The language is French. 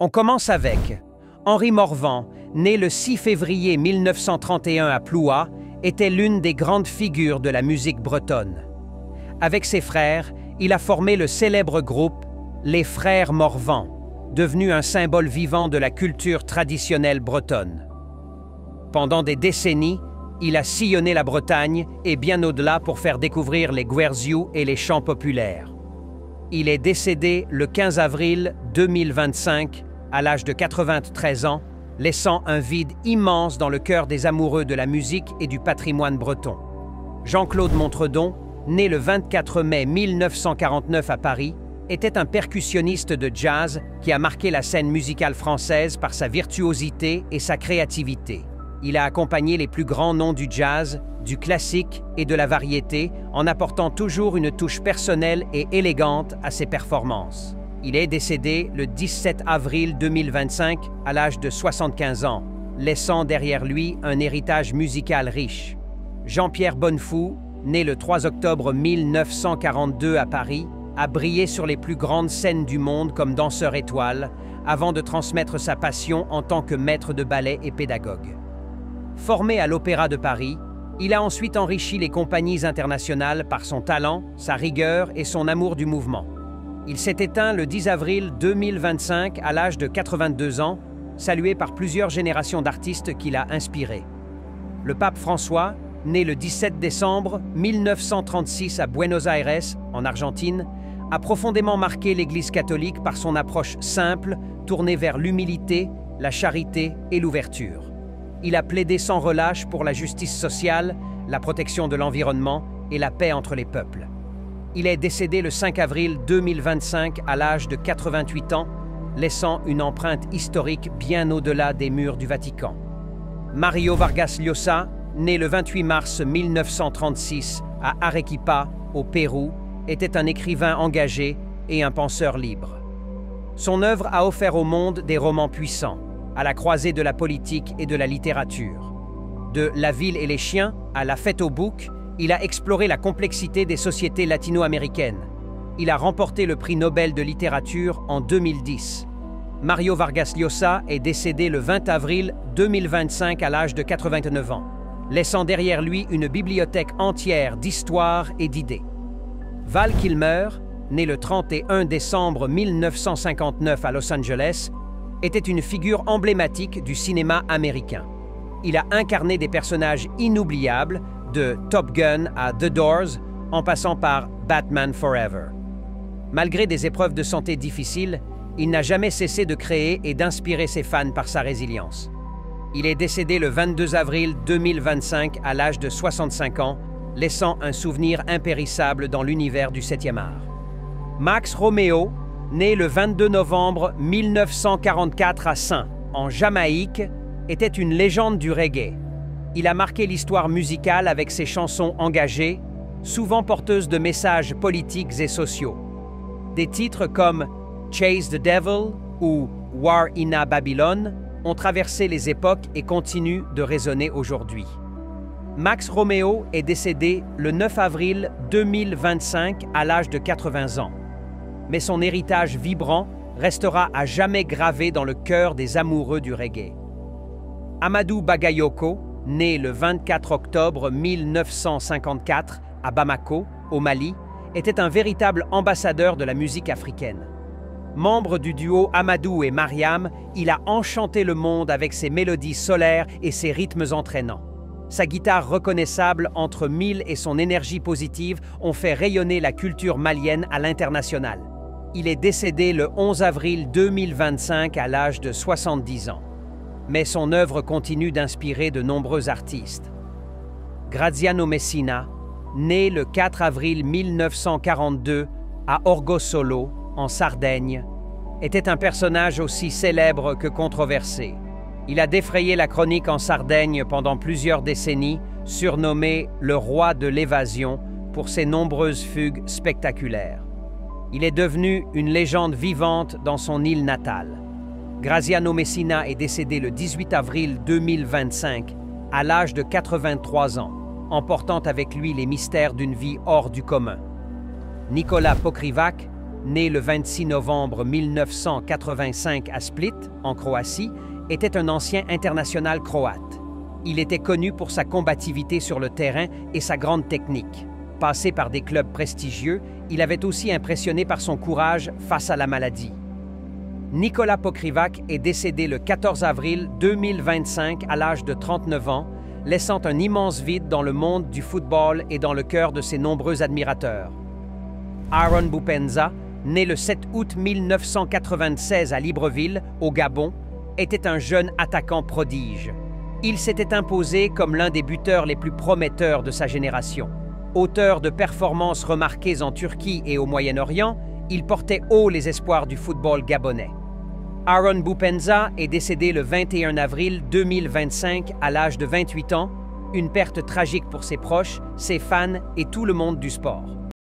On commence avec Henri Morvan, né le 6 février 1931 à Ploua, était l'une des grandes figures de la musique bretonne. Avec ses frères, il a formé le célèbre groupe Les Frères Morvan, devenu un symbole vivant de la culture traditionnelle bretonne. Pendant des décennies, il a sillonné la Bretagne et bien au-delà pour faire découvrir les guerziou et les chants populaires. Il est décédé le 15 avril 2025 à l'âge de 93 ans, laissant un vide immense dans le cœur des amoureux de la musique et du patrimoine breton. Jean-Claude Montredon, né le 24 mai 1949 à Paris, était un percussionniste de jazz qui a marqué la scène musicale française par sa virtuosité et sa créativité. Il a accompagné les plus grands noms du jazz, du classique et de la variété en apportant toujours une touche personnelle et élégante à ses performances. Il est décédé le 17 avril 2025 à l'âge de 75 ans, laissant derrière lui un héritage musical riche. Jean-Pierre Bonnefou, né le 3 octobre 1942 à Paris, a brillé sur les plus grandes scènes du monde comme danseur étoile, avant de transmettre sa passion en tant que maître de ballet et pédagogue. Formé à l'Opéra de Paris, il a ensuite enrichi les compagnies internationales par son talent, sa rigueur et son amour du mouvement. Il s'est éteint le 10 avril 2025 à l'âge de 82 ans, salué par plusieurs générations d'artistes qu'il a inspirés. Le pape François, né le 17 décembre 1936 à Buenos Aires, en Argentine, a profondément marqué l'Église catholique par son approche simple, tournée vers l'humilité, la charité et l'ouverture. Il a plaidé sans relâche pour la justice sociale, la protection de l'environnement et la paix entre les peuples. Il est décédé le 5 avril 2025 à l'âge de 88 ans, laissant une empreinte historique bien au-delà des murs du Vatican. Mario Vargas Llosa, né le 28 mars 1936 à Arequipa, au Pérou, était un écrivain engagé et un penseur libre. Son œuvre a offert au monde des romans puissants, à la croisée de la politique et de la littérature. De La ville et les chiens à La fête au bouc, il a exploré la complexité des sociétés latino-américaines. Il a remporté le prix Nobel de littérature en 2010. Mario Vargas Llosa est décédé le 20 avril 2025 à l'âge de 89 ans, laissant derrière lui une bibliothèque entière d'histoires et d'idées. Val Kilmer, né le 31 décembre 1959 à Los Angeles, était une figure emblématique du cinéma américain. Il a incarné des personnages inoubliables, de Top Gun à The Doors, en passant par Batman Forever. Malgré des épreuves de santé difficiles, il n'a jamais cessé de créer et d'inspirer ses fans par sa résilience. Il est décédé le 22 avril 2025 à l'âge de 65 ans, laissant un souvenir impérissable dans l'univers du 7e art. Max Romeo, né le 22 novembre 1944 à St. en Jamaïque, était une légende du reggae. Il a marqué l'histoire musicale avec ses chansons engagées, souvent porteuses de messages politiques et sociaux. Des titres comme Chase the Devil ou War in a Babylon ont traversé les époques et continuent de résonner aujourd'hui. Max Romeo est décédé le 9 avril 2025 à l'âge de 80 ans. Mais son héritage vibrant restera à jamais gravé dans le cœur des amoureux du reggae. Amadou Bagayoko, né le 24 octobre 1954 à Bamako, au Mali, était un véritable ambassadeur de la musique africaine. Membre du duo Amadou et Mariam, il a enchanté le monde avec ses mélodies solaires et ses rythmes entraînants. Sa guitare reconnaissable entre mille et son énergie positive ont fait rayonner la culture malienne à l'international. Il est décédé le 11 avril 2025 à l'âge de 70 ans. Mais son œuvre continue d'inspirer de nombreux artistes. Graziano Messina, né le 4 avril 1942 à Orgosolo, en Sardaigne, était un personnage aussi célèbre que controversé. Il a défrayé la chronique en Sardaigne pendant plusieurs décennies, surnommé le roi de l'évasion pour ses nombreuses fugues spectaculaires. Il est devenu une légende vivante dans son île natale. Graziano Messina est décédé le 18 avril 2025 à l'âge de 83 ans, emportant avec lui les mystères d'une vie hors du commun. Nicolas Pokrivac, né le 26 novembre 1985 à Split, en Croatie, était un ancien international croate. Il était connu pour sa combativité sur le terrain et sa grande technique. Passé par des clubs prestigieux, il avait aussi impressionné par son courage face à la maladie. Nikola Pokrivac est décédé le 14 avril 2025 à l'âge de 39 ans, laissant un immense vide dans le monde du football et dans le cœur de ses nombreux admirateurs. Aaron Boupendza, né le 7 août 1996 à Libreville, au Gabon, était un jeune attaquant prodige. Il s'était imposé comme l'un des buteurs les plus prometteurs de sa génération. Auteur de performances remarquées en Turquie et au Moyen-Orient, il portait haut les espoirs du football gabonais. Aaron Boupendza est décédé le 21 avril 2025 à l'âge de 28 ans, une perte tragique pour ses proches, ses fans et tout le monde du sport.